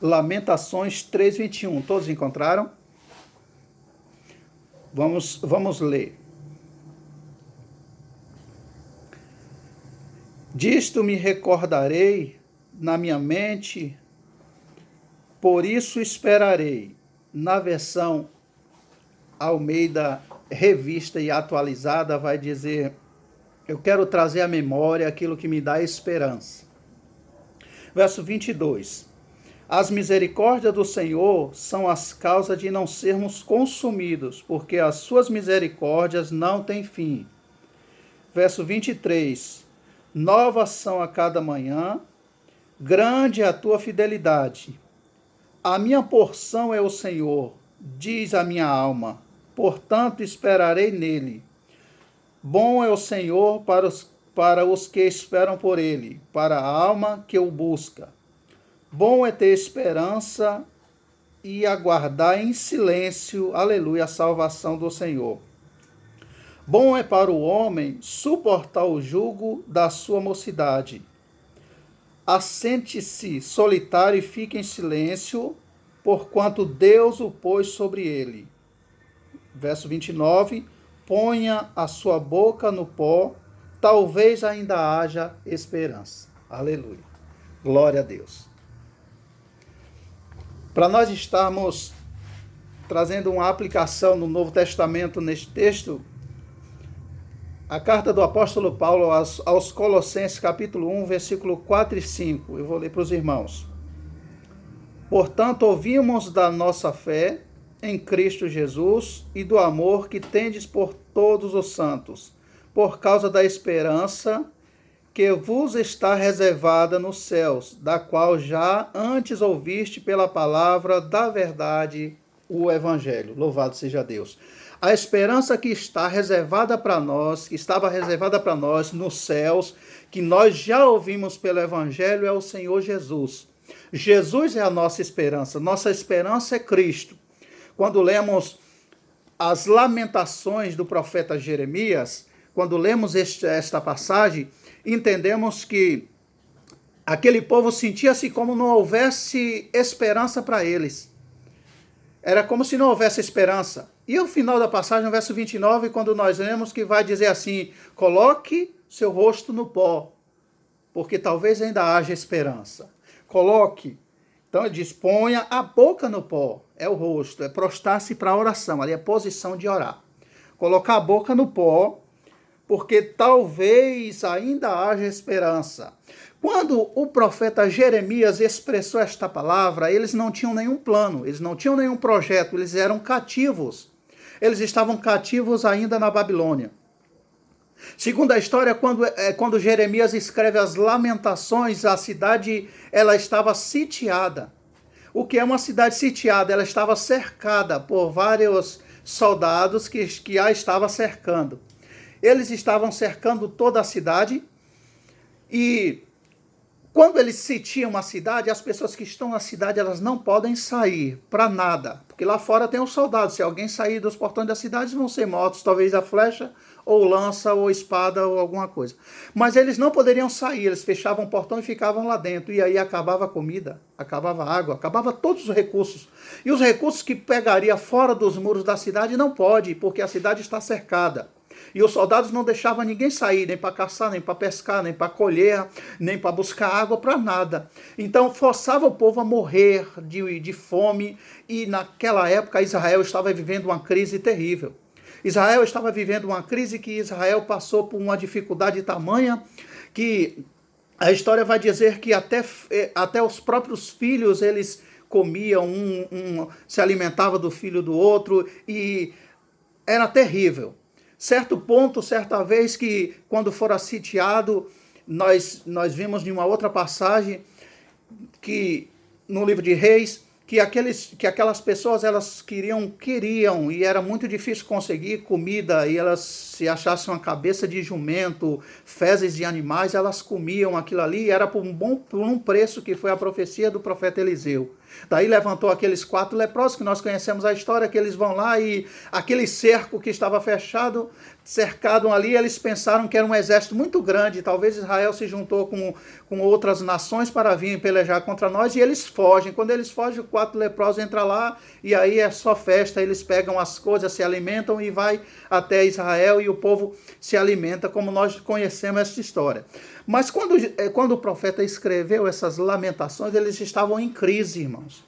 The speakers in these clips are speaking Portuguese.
Lamentações 3:21. Todos encontraram? Vamos ler. Disto me recordarei na minha mente, por isso esperarei. Na versão Almeida Revista e Atualizada vai dizer: eu quero trazer à memória aquilo que me dá esperança. Verso 22. As misericórdias do Senhor são as causas de não sermos consumidos, porque as suas misericórdias não têm fim. Verso 23. Novas são a cada manhã, grande é a tua fidelidade. A minha porção é o Senhor, diz a minha alma, portanto esperarei nele. Bom é o Senhor para os que esperam por ele, para a alma que o busca. Bom é ter esperança e aguardar em silêncio, aleluia, a salvação do Senhor. Bom é para o homem suportar o jugo da sua mocidade. Assente-se solitário e fique em silêncio, porquanto Deus o pôs sobre ele. Verso 29. Ponha a sua boca no pó, talvez ainda haja esperança. Aleluia. Glória a Deus. Para nós estarmos trazendo uma aplicação no Novo Testamento neste texto, a carta do apóstolo Paulo aos Colossenses, capítulo 1, versículo 4 e 5. Eu vou ler para os irmãos. Portanto, ouvimos da nossa fé em Cristo Jesus e do amor que tendes por todos os santos, por causa da esperança que vos está reservada nos céus, da qual já antes ouviste pela palavra da verdade o Evangelho. Louvado seja Deus. A esperança que está reservada para nós, que estava reservada para nós nos céus, que nós já ouvimos pelo Evangelho, é o Senhor Jesus. Jesus é a nossa esperança é Cristo. Quando lemos as lamentações do profeta Jeremias, quando lemos esta passagem, entendemos que aquele povo sentia-se como não houvesse esperança para eles. Era como se não houvesse esperança. E o final da passagem, no verso 29, quando nós lemos, que vai dizer assim: coloque seu rosto no pó, porque talvez ainda haja esperança. Coloque. Então ele diz: ponha a boca no pó. É o rosto, é prostrar-se para a oração. Ali é a posição de orar. Colocar a boca no pó, porque talvez ainda haja esperança. Quando o profeta Jeremias expressou esta palavra, eles não tinham nenhum plano, eles não tinham nenhum projeto, eles eram cativos. Eles estavam cativos ainda na Babilônia. Segundo a história, quando Jeremias escreve as lamentações, a cidade ela estava sitiada. O que é uma cidade sitiada? Ela estava cercada por vários soldados que a estavam cercando. Eles estavam cercando toda a cidade e quando eles sitiam a cidade, as pessoas que estão na cidade, elas não podem sair para nada, porque lá fora tem os soldados. Se alguém sair dos portões da cidade, vão ser mortos, talvez a flecha, ou lança, ou espada, ou alguma coisa. Mas eles não poderiam sair, eles fechavam o portão e ficavam lá dentro, e aí acabava a comida, acabava a água, acabava todos os recursos. E os recursos que pegaria fora dos muros da cidade não pode, porque a cidade está cercada. E os soldados não deixavam ninguém sair, nem para caçar, nem para pescar, nem para colher, nem para buscar água, para nada. Então forçava o povo a morrer de fome, e naquela época Israel estava vivendo uma crise terrível. Israel estava vivendo uma crise que Israel passou por uma dificuldade tamanha que a história vai dizer que até os próprios filhos eles comiam, se alimentavam do filho do outro, e era terrível. Certo ponto, certa vez que quando fora sitiado, nós vimos em uma outra passagem que no livro de Reis, que aquelas pessoas elas queriam e era muito difícil conseguir comida e elas se achassem uma cabeça de jumento, fezes de animais, elas comiam aquilo ali e era por um preço que foi a profecia do profeta Eliseu. Daí levantou aqueles 4 leprosos que nós conhecemos a história, que eles vão lá e aquele cerco que estava fechado, cercado ali, eles pensaram que era um exército muito grande, talvez Israel se juntou com outras nações para vir pelejar contra nós e eles fogem. Quando eles fogem, 4 leprosos entram lá e aí é só festa, eles pegam as coisas, se alimentam e vai até Israel e o povo se alimenta, como nós conhecemos essa história. Mas quando o profeta escreveu essas lamentações, eles estavam em crise, irmãos.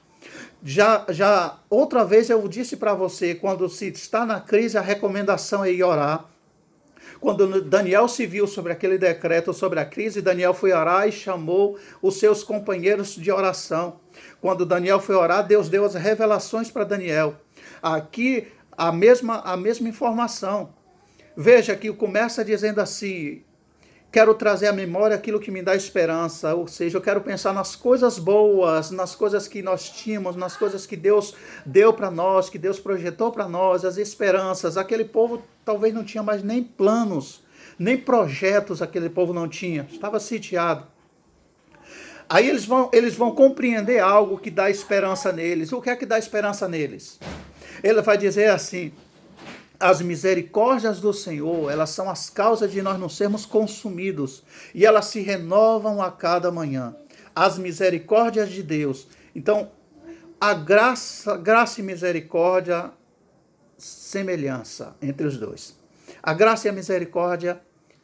Já outra vez eu disse para você, quando se está na crise, a recomendação é ir orar. Quando Daniel se viu sobre aquele decreto, sobre a crise, Daniel foi orar e chamou os seus companheiros de oração. Quando Daniel foi orar, Deus deu as revelações para Daniel. Aqui, a mesma informação. Veja que começa dizendo assim: quero trazer à memória aquilo que me dá esperança, ou seja, eu quero pensar nas coisas boas, nas coisas que nós tínhamos, nas coisas que Deus deu para nós, que Deus projetou para nós, as esperanças. Aquele povo talvez não tinha mais nem planos, nem projetos, aquele povo não tinha, estava sitiado. Aí eles vão compreender algo que dá esperança neles. O que é que dá esperança neles? Ele vai dizer assim: as misericórdias do Senhor, elas são as causas de nós não sermos consumidos. E elas se renovam a cada manhã. As misericórdias de Deus. Então, a graça e misericórdia, semelhança entre os dois. A graça e a misericórdia,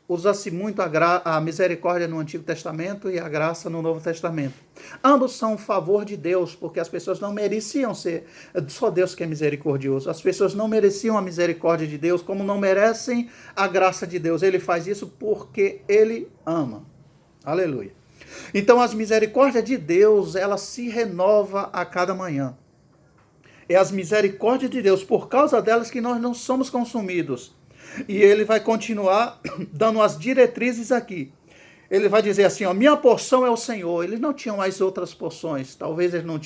usa-se muito a misericórdia no Antigo Testamento e a graça no Novo Testamento. Ambos são um favor de Deus, porque as pessoas não mereciam ser, só Deus que é misericordioso. As pessoas não mereciam a misericórdia de Deus, como não merecem a graça de Deus. Ele faz isso porque Ele ama. Aleluia. Então as misericórdias de Deus, ela se renova a cada manhã. É as misericórdias de Deus, por causa delas que nós não somos consumidos. E ele vai continuar dando as diretrizes aqui. Ele vai dizer assim, ó, minha porção é o Senhor. Eles não tinham mais outras porções. Talvez eles não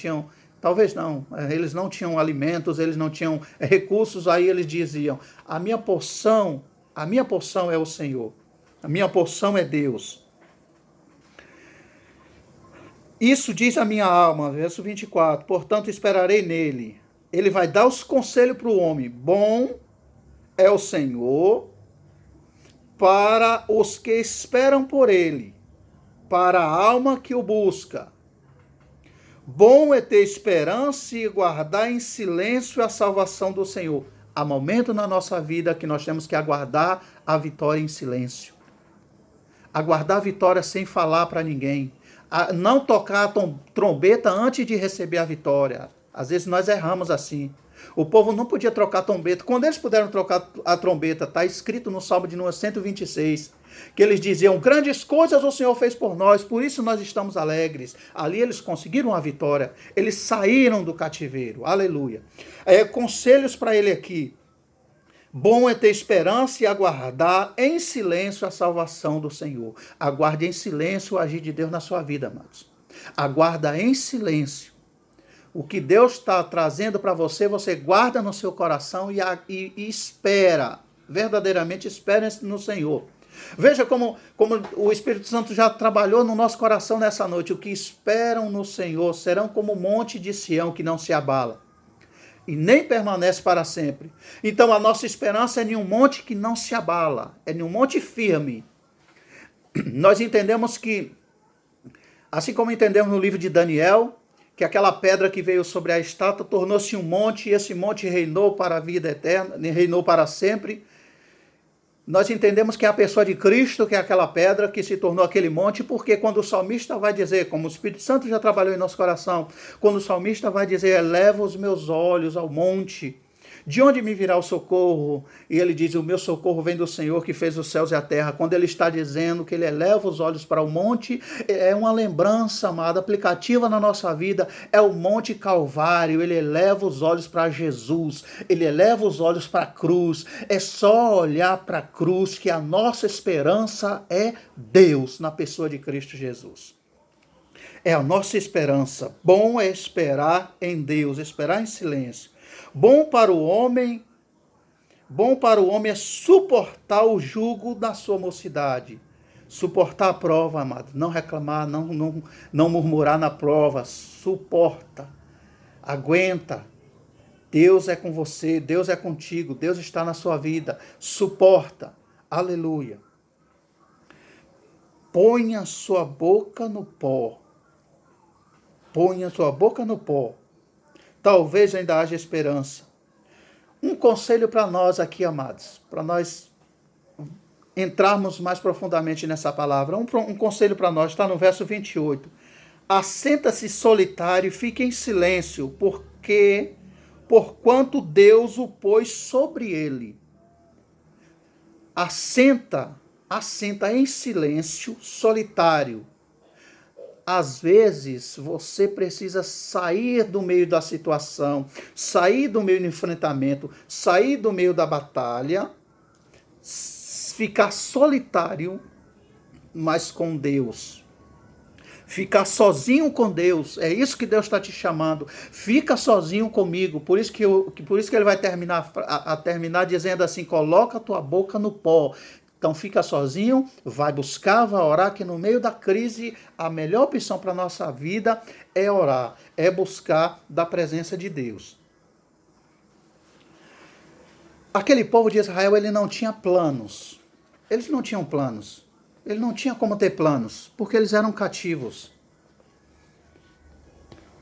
tinham alimentos, eles não tinham recursos. Aí eles diziam, a minha porção é o Senhor. A minha porção é Deus. Isso diz a minha alma, verso 24. Portanto, esperarei nele. Ele vai dar os conselhos para o homem. Bom é o Senhor para os que esperam por ele, para a alma que o busca. Bom é ter esperança e guardar em silêncio a salvação do Senhor. Há momento na nossa vida que nós temos que aguardar a vitória em silêncio. Aguardar a vitória sem falar para ninguém. Não tocar a trombeta antes de receber a vitória. Às vezes nós erramos assim. O povo não podia trocar a trombeta. Quando eles puderam trocar a trombeta, está escrito no Salmo de número 126, que eles diziam, grandes coisas o Senhor fez por nós, por isso nós estamos alegres. Ali eles conseguiram a vitória, eles saíram do cativeiro, aleluia. Conselhos para ele aqui. Bom é ter esperança e aguardar em silêncio a salvação do Senhor. Aguarde em silêncio o agir de Deus na sua vida, amados. Aguarda em silêncio. O que Deus está trazendo para você, você guarda no seu coração e espera. Verdadeiramente espera no Senhor. Veja como o Espírito Santo já trabalhou no nosso coração nessa noite. O que esperam no Senhor serão como o monte de Sião que não se abala e nem permanece para sempre. Então a nossa esperança é em um monte que não se abala, é em um monte firme. Nós entendemos que, assim como entendemos no livro de Daniel, que aquela pedra que veio sobre a estátua tornou-se um monte, e esse monte reinou para a vida eterna, reinou para sempre. Nós entendemos que é a pessoa de Cristo, que é aquela pedra que se tornou aquele monte, porque quando o salmista vai dizer, como o Espírito Santo já trabalhou em nosso coração, quando o salmista vai dizer, eleva os meus olhos ao monte, de onde me virá o socorro? E ele diz, o meu socorro vem do Senhor que fez os céus e a terra. Quando ele está dizendo que ele eleva os olhos para o monte, é uma lembrança, amada, aplicativa na nossa vida. É o Monte Calvário, ele eleva os olhos para Jesus, ele eleva os olhos para a cruz. É só olhar para a cruz que a nossa esperança é Deus, na pessoa de Cristo Jesus. É a nossa esperança. Bom é esperar em Deus, esperar em silêncio. Bom para o homem, bom para o homem é suportar o jugo da sua mocidade. Suportar a prova, amado. Não reclamar, não murmurar na prova. Suporta. Aguenta. Deus é com você, Deus é contigo, Deus está na sua vida. Suporta. Aleluia. Ponha sua boca no pó. Ponha sua boca no pó. Talvez ainda haja esperança. Um conselho para nós aqui, amados, para nós entrarmos mais profundamente nessa palavra. Um conselho para nós, está no verso 28. Assenta-se solitário e fique em silêncio, porquanto Deus o pôs sobre ele. Assenta em silêncio, solitário. Às vezes, você precisa sair do meio da situação, sair do meio do enfrentamento, sair do meio da batalha, ficar solitário, mas com Deus. Ficar sozinho com Deus, é isso que Deus está te chamando. Fica sozinho comigo, por isso que ele vai terminar dizendo assim: coloca a tua boca no pó. Então fica sozinho, vai buscar, vai orar, que no meio da crise a melhor opção para a nossa vida é orar, é buscar da presença de Deus. Aquele povo de Israel, ele não tinha planos. Eles não tinham planos. Ele não tinha como ter planos, porque eles eram cativos.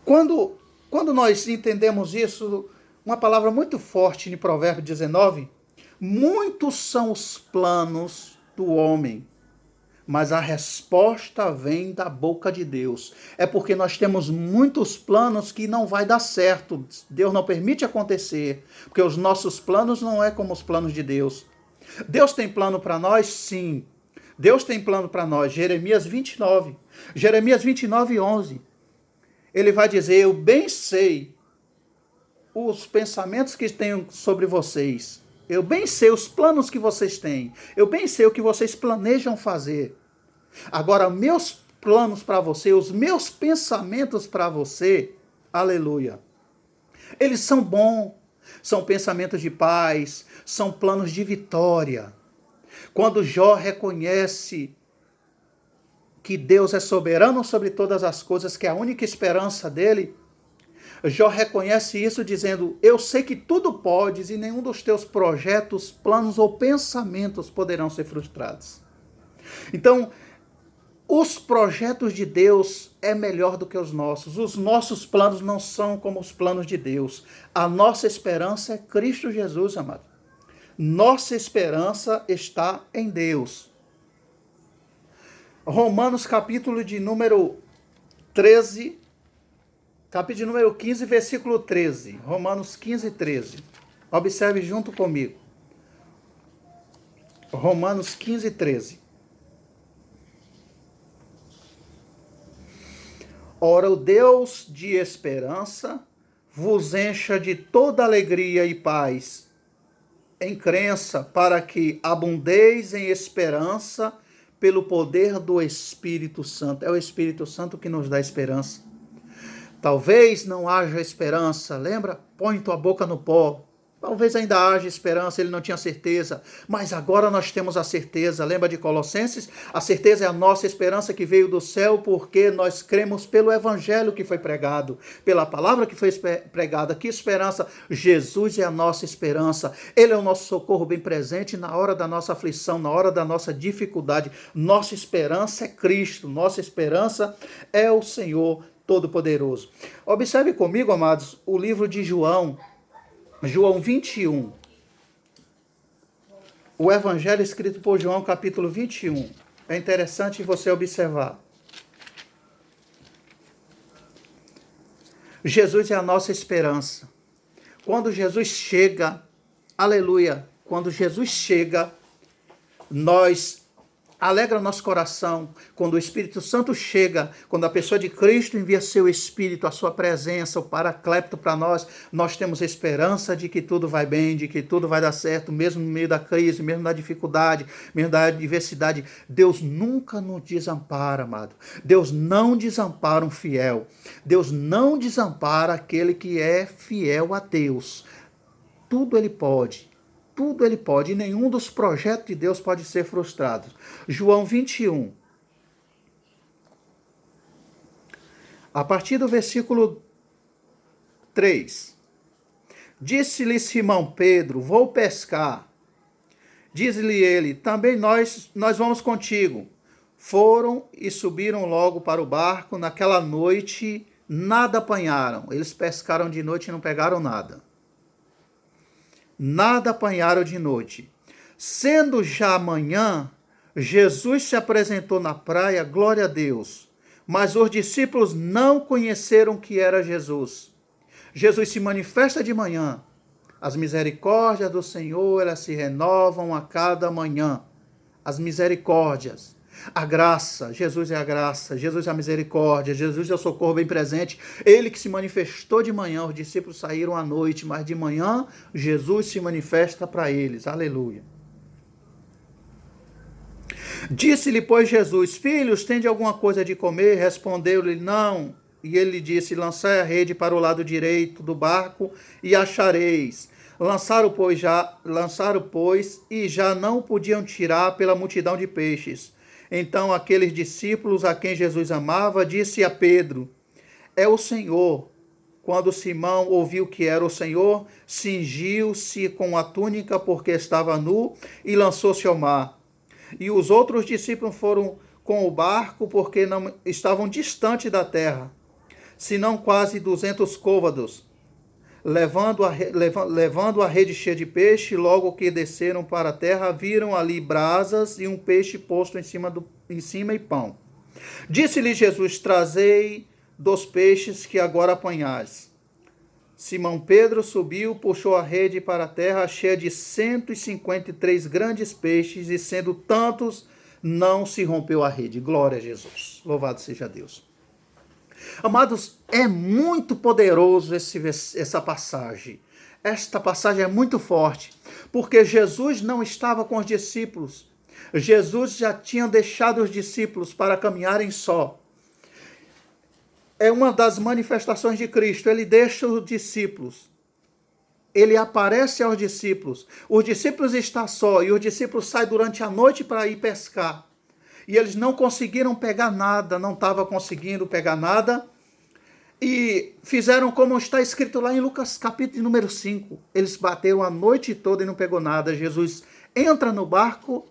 Quando nós entendemos isso, uma palavra muito forte em Provérbios 19, muitos são os planos do homem, mas a resposta vem da boca de Deus. É porque nós temos muitos planos que não vai dar certo. Deus não permite acontecer, porque os nossos planos não é como os planos de Deus. Deus tem plano para nós? Sim. Deus tem plano para nós. Jeremias 29, 11. Ele vai dizer: eu bem sei os pensamentos que tenho sobre vocês. Eu bem sei os planos que vocês têm. Eu bem sei o que vocês planejam fazer. Agora, meus planos para você, os meus pensamentos para você, aleluia, eles são bons, são pensamentos de paz, são planos de vitória. Quando Jó reconhece que Deus é soberano sobre todas as coisas, que é a única esperança dele, Jó reconhece isso dizendo: eu sei que tudo podes e nenhum dos teus projetos, planos ou pensamentos poderão ser frustrados. Então, os projetos de Deus é melhor do que os nossos. Os nossos planos não são como os planos de Deus. A nossa esperança é Cristo Jesus, amado. Nossa esperança está em Deus. Romanos capítulo de número 13, capítulo de número 15, versículo 13. Romanos 15, 13. Observe junto comigo. Romanos 15, 13. Ora, o Deus de esperança vos encha de toda alegria e paz em crença, para que abundeis em esperança pelo poder do Espírito Santo. É o Espírito Santo que nos dá esperança. Talvez não haja esperança, lembra? Põe tua boca no pó. Talvez ainda haja esperança, ele não tinha certeza, mas agora nós temos a certeza. Lembra de Colossenses? A certeza é a nossa esperança que veio do céu, porque nós cremos pelo evangelho que foi pregado, pela palavra que foi pregada. Que esperança? Jesus é a nossa esperança. Ele é o nosso socorro bem presente na hora da nossa aflição, na hora da nossa dificuldade. Nossa esperança é Cristo, nossa esperança é o Senhor Todo-Poderoso. Observe comigo, amados, o livro de João 21. O evangelho escrito por João, capítulo 21. É interessante você observar. Jesus é a nossa esperança. Quando Jesus chega, aleluia, quando Jesus chega, nós Alegra nosso coração quando o Espírito Santo chega, quando a pessoa de Cristo envia seu Espírito, a sua presença, o Paracleto para nós. Nós temos esperança de que tudo vai bem, de que tudo vai dar certo, mesmo no meio da crise, mesmo da dificuldade, mesmo da adversidade. Deus nunca nos desampara, amado. Deus não desampara um fiel. Deus não desampara aquele que é fiel a Deus. Tudo Ele pode. Tudo Ele pode, e nenhum dos projetos de Deus pode ser frustrado. João 21. A partir do versículo 3. Disse-lhe Simão Pedro, vou pescar. Diz-lhe ele, também nós vamos contigo. Foram e subiram logo para o barco. Naquela noite nada apanharam. Eles pescaram de noite e não pegaram nada. Nada apanharam de noite. Sendo já manhã, Jesus se apresentou na praia, glória a Deus. Mas os discípulos não conheceram que era Jesus. Jesus se manifesta de manhã. As misericórdias do Senhor, elas se renovam a cada manhã. As misericórdias. A graça, Jesus é a graça, Jesus é a misericórdia, Jesus é o socorro bem presente. Ele que se manifestou de manhã, os discípulos saíram à noite, mas de manhã Jesus se manifesta para eles. Aleluia. Disse-lhe, pois, Jesus, filhos, tende alguma coisa de comer? Respondeu-lhe, não. E ele disse, lançai a rede para o lado direito do barco e achareis. Lançaram, pois, e já não podiam tirar pela multidão de peixes. Então aqueles discípulos a quem Jesus amava, disse a Pedro, é o Senhor. Quando Simão ouviu que era o Senhor, cingiu-se com a túnica porque estava nu e lançou-se ao mar. E os outros discípulos foram com o barco porque não estavam distante da terra, senão quase 200 côvados, levando a rede cheia de peixe. Logo que desceram para a terra, viram ali brasas e um peixe posto em cima e pão. Disse-lhe Jesus, trazei dos peixes que agora apanhais. Simão Pedro subiu, puxou a rede para a terra, cheia de 153 grandes peixes, e sendo tantos, não se rompeu a rede. Glória a Jesus. Louvado seja Deus. Amados, é muito poderoso essa passagem. Esta passagem é muito forte, porque Jesus não estava com os discípulos. Jesus já tinha deixado os discípulos para caminharem só. É uma das manifestações de Cristo. Ele deixa os discípulos. Ele aparece aos discípulos. Os discípulos estão só e os discípulos saem durante a noite para ir pescar. E eles não conseguiram pegar nada, não estavam conseguindo pegar nada. E fizeram como está escrito lá em Lucas capítulo número 5. Eles bateram a noite toda e não pegou nada. Jesus entra no barco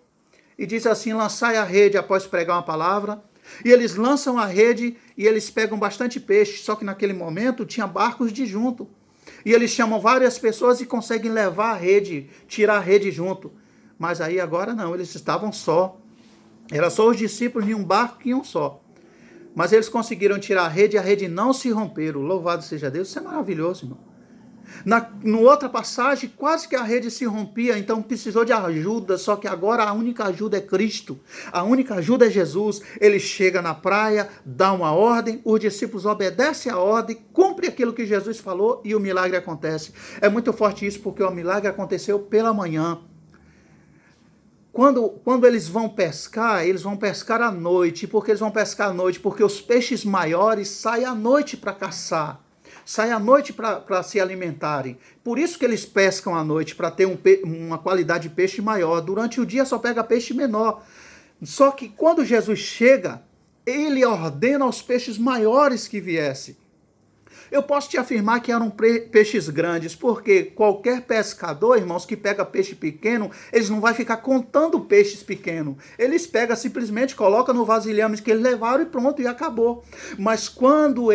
e diz assim, lançai a rede após pregar uma palavra. E eles lançam a rede e eles pegam bastante peixe. Só que naquele momento tinha barcos de junto. E eles chamam várias pessoas e conseguem levar a rede, tirar a rede junto. Mas aí agora não, eles estavam só. Era só os discípulos em um barco e um só. Mas eles conseguiram tirar a rede e a rede não se romperam. Louvado seja Deus. Isso é maravilhoso, irmão. No outra passagem, quase que a rede se rompia, então precisou de ajuda, só que agora a única ajuda é Cristo. A única ajuda é Jesus. Ele chega na praia, dá uma ordem, os discípulos obedecem a ordem, cumpre aquilo que Jesus falou e o milagre acontece. É muito forte isso, porque o milagre aconteceu pela manhã. Quando eles vão pescar à noite. Por que eles vão pescar à noite? Porque os peixes maiores saem à noite para caçar. Saem à noite para se alimentarem. Por isso que eles pescam à noite, para ter uma qualidade de peixe maior. Durante o dia só pega peixe menor. Só que quando Jesus chega, ele ordena aos peixes maiores que viessem. Eu posso te afirmar que eram peixes grandes, porque qualquer pescador, irmãos, que pega peixe pequeno, eles não vai ficar contando peixes pequenos. Eles pegam simplesmente, colocam no vasilhame que eles levaram e pronto, e acabou. Mas quando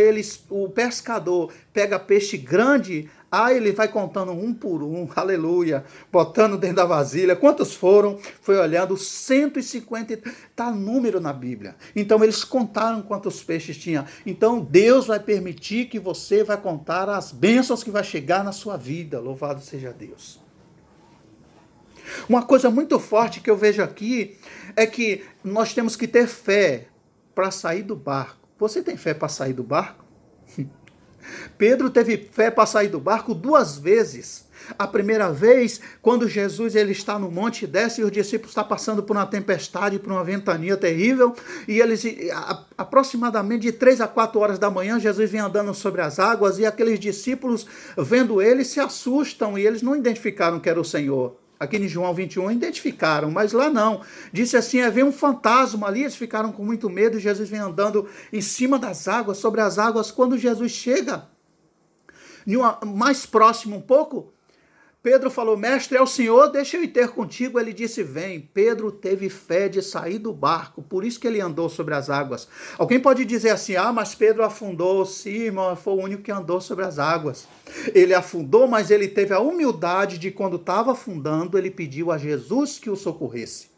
o pescador pega peixe grande, ele vai contando um por um, aleluia, botando dentro da vasilha. Quantos foram? Foi olhando, 150, está número na Bíblia. Então eles contaram quantos peixes tinha. Então Deus vai permitir que você vai contar as bênçãos que vai chegar na sua vida. Louvado seja Deus. Uma coisa muito forte que eu vejo aqui é que nós temos que ter fé para sair do barco. Você tem fé para sair do barco? Pedro teve fé para sair do barco 2 vezes. A primeira vez, quando Jesus ele está no monte, desce e os discípulos estão passando por uma tempestade, por uma ventania terrível, e eles, aproximadamente de 3 a 4 horas da manhã, Jesus vem andando sobre as águas, e aqueles discípulos, vendo ele, se assustam, e eles não identificaram que era o Senhor. Aqui em João 21 identificaram, mas lá não. Disse assim, veio um fantasma ali, eles ficaram com muito medo, e Jesus vem andando em cima das águas, sobre as águas. Quando Jesus chega, mais próximo um pouco, Pedro falou, mestre, é o Senhor, deixa eu ir ter contigo. Ele disse, vem. Pedro teve fé de sair do barco, por isso que ele andou sobre as águas. Alguém pode dizer assim, mas Pedro afundou. Sim, irmão, foi o único que andou sobre as águas. Ele afundou, mas ele teve a humildade de, quando estava afundando, ele pediu a Jesus que o socorresse.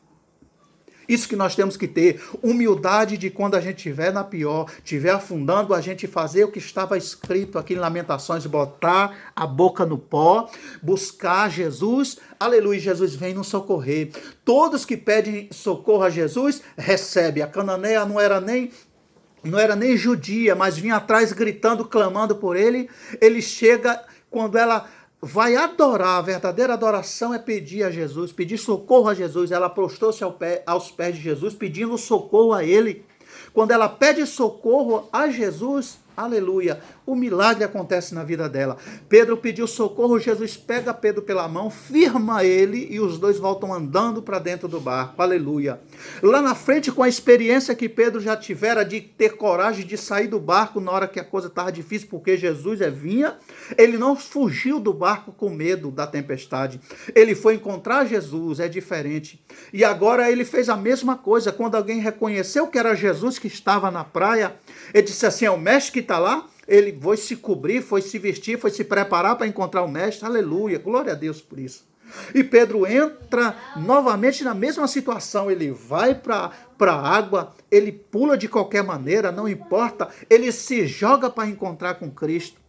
Isso que nós temos que ter, humildade de, quando a gente estiver na pior, estiver afundando, a gente fazer o que estava escrito aqui em Lamentações, botar a boca no pó, buscar Jesus, aleluia, Jesus vem nos socorrer. Todos que pedem socorro a Jesus, recebe. A cananeia não era nem judia, mas vinha atrás gritando, clamando por ele. Ele chega, quando ela vai adorar, a verdadeira adoração é pedir a Jesus, pedir socorro a Jesus. Ela prostrou-se aos pés de Jesus, pedindo socorro a ele. Quando ela pede socorro a Jesus, aleluia, o milagre acontece na vida dela. Pedro pediu socorro, Jesus pega Pedro pela mão, firma ele e os dois voltam andando para dentro do barco, aleluia. Lá na frente, com a experiência que Pedro já tivera de ter coragem de sair do barco na hora que a coisa estava difícil, porque Jesus vinha, ele não fugiu do barco com medo da tempestade. Ele foi encontrar Jesus, é diferente. E agora ele fez a mesma coisa, quando alguém reconheceu que era Jesus que estava na praia, ele disse assim, é o mestre que está lá? Ele foi se cobrir, foi se vestir, foi se preparar para encontrar o mestre. Aleluia, glória a Deus por isso. E Pedro entra novamente na mesma situação. Ele vai para a água, ele pula de qualquer maneira, não importa. Ele se joga para encontrar com Cristo.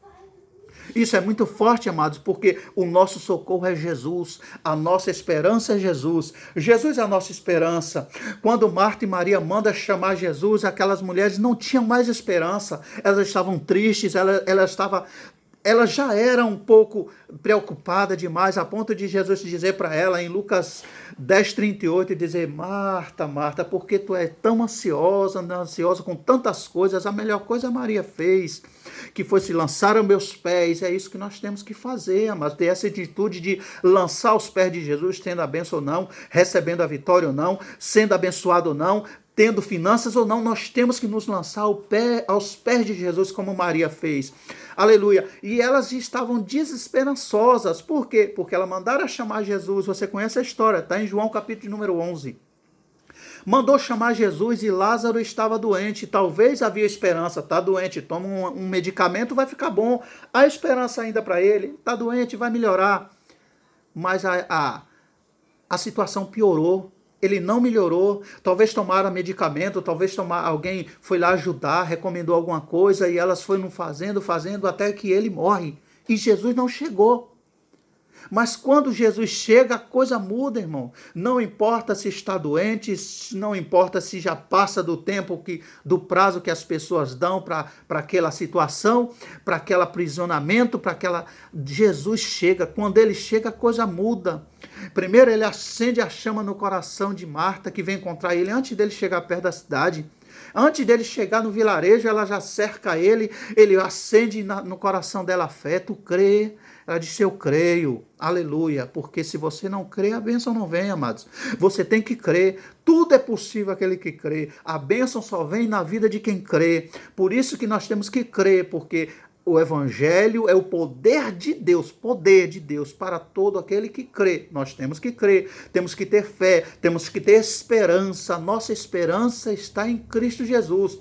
Isso é muito forte, amados, porque o nosso socorro é Jesus, a nossa esperança é Jesus. Jesus é a nossa esperança. Quando Marta e Maria mandam chamar Jesus, aquelas mulheres não tinham mais esperança, elas estavam tristes, ela já era um pouco preocupada demais, a ponto de Jesus dizer para ela em Lucas 10:38, dizer, Marta, Marta, por que tu é tão ansiosa com tantas coisas? A melhor coisa a Maria fez, que foi se lançar aos meus pés. É isso que nós temos que fazer, mas ter essa atitude de lançar aos pés de Jesus, tendo a bênção ou não, recebendo a vitória ou não, sendo abençoado ou não, tendo finanças ou não, nós temos que nos lançar aos pés de Jesus, como Maria fez. Aleluia. E elas estavam desesperançosas. Por quê? Porque ela mandaram chamar Jesus. Você conhece a história, está em João capítulo número 11. Mandou chamar Jesus e Lázaro estava doente. Talvez havia esperança. Está doente, toma um medicamento, vai ficar bom. Há esperança ainda para ele. Está doente, vai melhorar. Mas a situação piorou. Ele não melhorou, talvez tomaram medicamento, talvez alguém foi lá ajudar, recomendou alguma coisa e elas foram fazendo, até que ele morre. E Jesus não chegou. Mas quando Jesus chega, a coisa muda, irmão. Não importa se está doente, não importa se já passa do tempo, do prazo que as pessoas dão para aquela situação, para aquele aprisionamento, Jesus chega. Quando ele chega, a coisa muda. Primeiro ele acende a chama no coração de Marta, que vem encontrar ele antes dele chegar perto da cidade. Antes dele chegar no vilarejo, ela já cerca ele acende no coração dela a fé. Tu crê? Ela disse, eu creio, aleluia, porque se você não crê, a bênção não vem, amados. Você tem que crer, tudo é possível aquele que crê. A bênção só vem na vida de quem crê. Por isso que nós temos que crer, porque o evangelho é o poder de Deus para todo aquele que crê. Nós temos que crer, temos que ter fé, temos que ter esperança. Nossa esperança está em Cristo Jesus.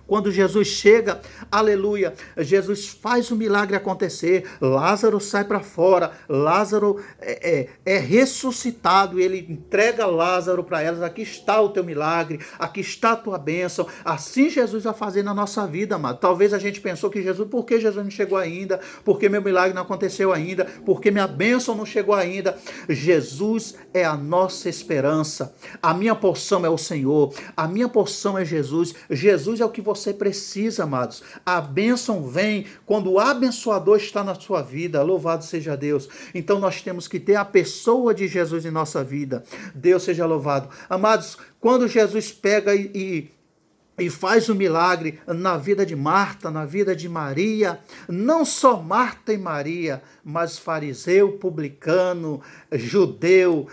Quando Jesus chega, aleluia, Jesus faz o milagre acontecer, Lázaro sai para fora, Lázaro é ressuscitado, ele entrega Lázaro para elas, aqui está o teu milagre, aqui está a tua bênção. Assim Jesus vai fazer na nossa vida, amado. Talvez a gente pensou que Jesus, por que Jesus não chegou ainda? Por que meu milagre não aconteceu ainda? Por que minha bênção não chegou ainda? Jesus é a nossa esperança. A minha porção é o Senhor, a minha porção é Jesus. Jesus é o que você precisa, amados. A bênção vem quando o abençoador está na sua vida. Louvado seja Deus. Então nós temos que ter a pessoa de Jesus em nossa vida. Deus seja louvado. Amados, quando Jesus pega e faz o milagre na vida de Marta, na vida de Maria, não só Marta e Maria, mas fariseu, publicano, judeu,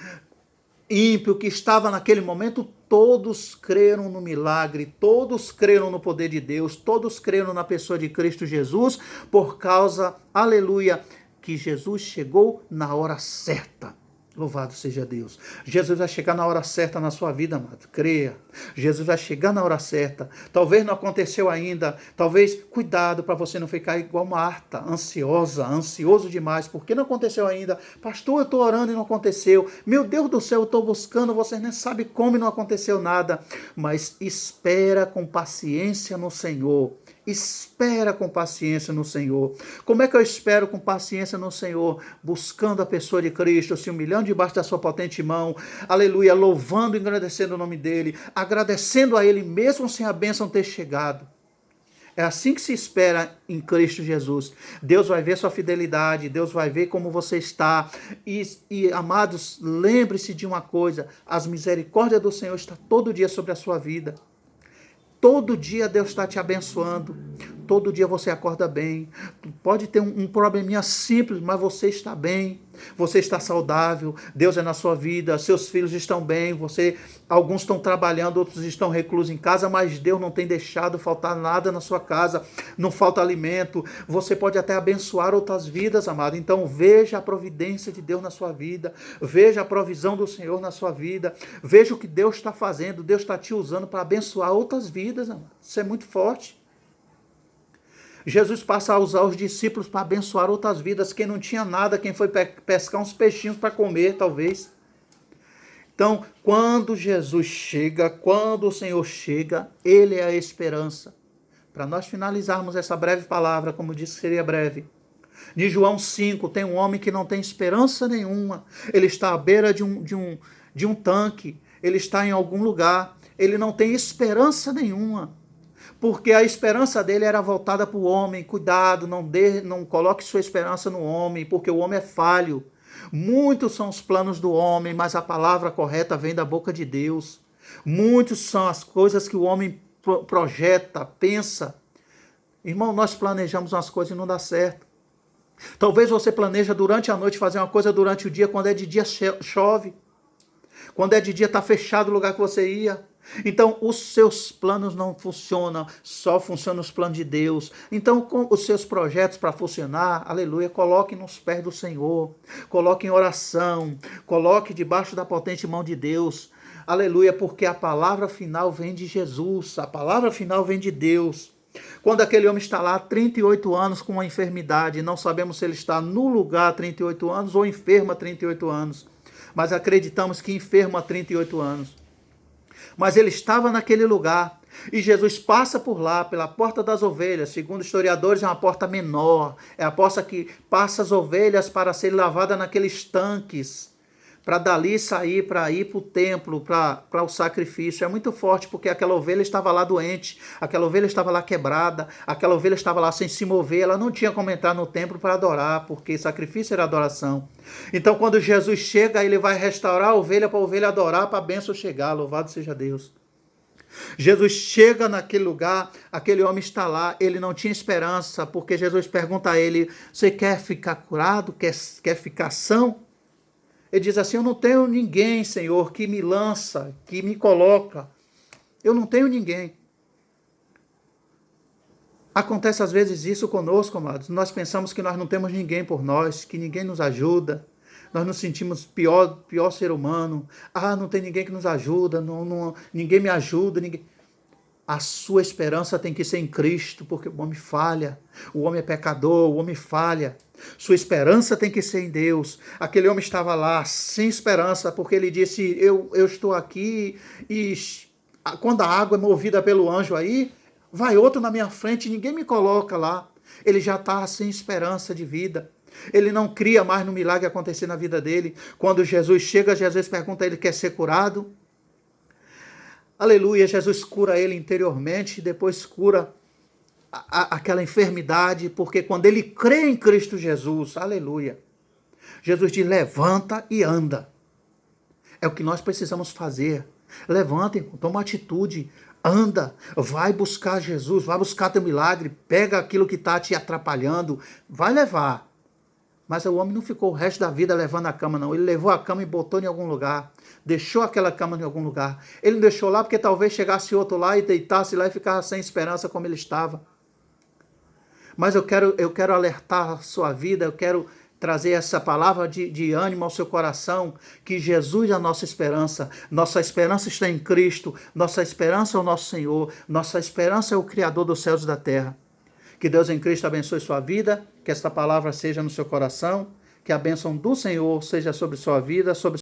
ímpio que estava naquele momento, todos creram no milagre, todos creram no poder de Deus, todos creram na pessoa de Cristo Jesus, por causa, aleluia, que Jesus chegou na hora certa. Louvado seja Deus. Jesus vai chegar na hora certa na sua vida, amado. Creia. Jesus vai chegar na hora certa. Talvez não aconteceu ainda. Talvez, cuidado para você não ficar igual Marta, ansioso demais. Por que não aconteceu ainda? Pastor, eu estou orando e não aconteceu. Meu Deus do céu, eu estou buscando. Vocês nem sabem como e não aconteceu nada. Mas espera com paciência no Senhor. Espera com paciência no Senhor. Como é que eu espero com paciência no Senhor? Buscando a pessoa de Cristo, se humilhando debaixo da sua potente mão, aleluia, louvando e agradecendo o nome dele, agradecendo a ele mesmo sem a bênção ter chegado. É assim que se espera em Cristo Jesus. Deus vai ver sua fidelidade, Deus vai ver como você está. E amados, lembre-se de uma coisa, as misericórdias do Senhor estão todo dia sobre a sua vida. Todo dia Deus está te abençoando. Todo dia você acorda bem. Pode ter um probleminha simples, mas você está bem. Você está saudável. Deus é na sua vida. Seus filhos estão bem. Alguns estão trabalhando, outros estão reclusos em casa, mas Deus não tem deixado faltar nada na sua casa. Não falta alimento. Você pode até abençoar outras vidas, amado. Então veja a providência de Deus na sua vida. Veja a provisão do Senhor na sua vida. Veja o que Deus está fazendo. Deus está te usando para abençoar outras vidas, amado. Isso é muito forte. Jesus passa a usar os discípulos para abençoar outras vidas. Quem não tinha nada, quem foi pescar uns peixinhos para comer, talvez. Então, quando Jesus chega, quando o Senhor chega, Ele é a esperança. Para nós finalizarmos essa breve palavra, como disse que seria breve. De João 5, tem um homem que não tem esperança nenhuma. Ele está à beira de um tanque. Ele está em algum lugar. Ele não tem esperança nenhuma. Porque a esperança dele era voltada para o homem. Cuidado, não coloque sua esperança no homem, porque o homem é falho. Muitos são os planos do homem, mas a palavra correta vem da boca de Deus. Muitos são as coisas que o homem projeta, pensa. Irmão, nós planejamos umas coisas e não dá certo. Talvez você planeja durante a noite fazer uma coisa durante o dia, quando é de dia chove. Quando é de dia está fechado o lugar que você ia. Então, os seus planos não funcionam, só funcionam os planos de Deus. Então, com os seus projetos para funcionar, aleluia, coloque nos pés do Senhor, coloque em oração, coloque debaixo da potente mão de Deus, aleluia, porque a palavra final vem de Jesus, a palavra final vem de Deus. Quando aquele homem está lá há 38 anos com uma enfermidade, não sabemos se ele está no lugar há 38 anos ou enfermo há 38 anos, mas acreditamos que enfermo há 38 anos. Mas ele estava naquele lugar e Jesus passa por lá, pela porta das ovelhas. Segundo historiadores, é uma porta menor. É a porta que passa as ovelhas para serem lavadas naqueles tanques, para dali sair, para ir para o templo, para o sacrifício. É muito forte, porque aquela ovelha estava lá doente, aquela ovelha estava lá quebrada, aquela ovelha estava lá sem se mover, ela não tinha como entrar no templo para adorar, porque sacrifício era adoração. Então, quando Jesus chega, ele vai restaurar a ovelha para a ovelha adorar, para a bênção chegar. Louvado seja Deus. Jesus chega naquele lugar, aquele homem está lá, ele não tinha esperança, porque Jesus pergunta a ele, você quer ficar curado, quer ficar são? Ele diz assim, eu não tenho ninguém, Senhor, que me lança, que me coloca. Eu não tenho ninguém. Acontece às vezes isso conosco, amados. Nós pensamos que nós não temos ninguém por nós, que ninguém nos ajuda. Nós nos sentimos pior ser humano. Não tem ninguém que nos ajuda, ninguém me ajuda. A sua esperança tem que ser em Cristo, porque o homem falha, o homem é pecador, o homem falha. Sua esperança tem que ser em Deus. Aquele homem estava lá sem esperança, porque ele disse, eu estou aqui e quando a água é movida pelo anjo aí, vai outro na minha frente e ninguém me coloca lá. Ele já está sem esperança de vida. Ele não cria mais no milagre acontecer na vida dele. Quando Jesus chega, Jesus pergunta a ele, quer ser curado? Aleluia, Jesus cura ele interiormente, depois cura aquela enfermidade, porque quando ele crê em Cristo Jesus, aleluia, Jesus diz, levanta e anda. É o que nós precisamos fazer. Levantem, toma atitude, anda, vai buscar Jesus, vai buscar teu milagre, pega aquilo que está te atrapalhando, vai levar. Mas o homem não ficou o resto da vida levando a cama, não. Ele levou a cama e botou em algum lugar. Deixou aquela cama em algum lugar. Ele não deixou lá porque talvez chegasse outro lá e deitasse lá e ficasse sem esperança como ele estava. Mas eu quero alertar a sua vida, eu quero trazer essa palavra de ânimo ao seu coração, que Jesus é a nossa esperança está em Cristo, nossa esperança é o nosso Senhor, nossa esperança é o Criador dos céus e da terra. Que Deus em Cristo abençoe sua vida, que esta palavra seja no seu coração, que a bênção do Senhor seja sobre sua vida, sobre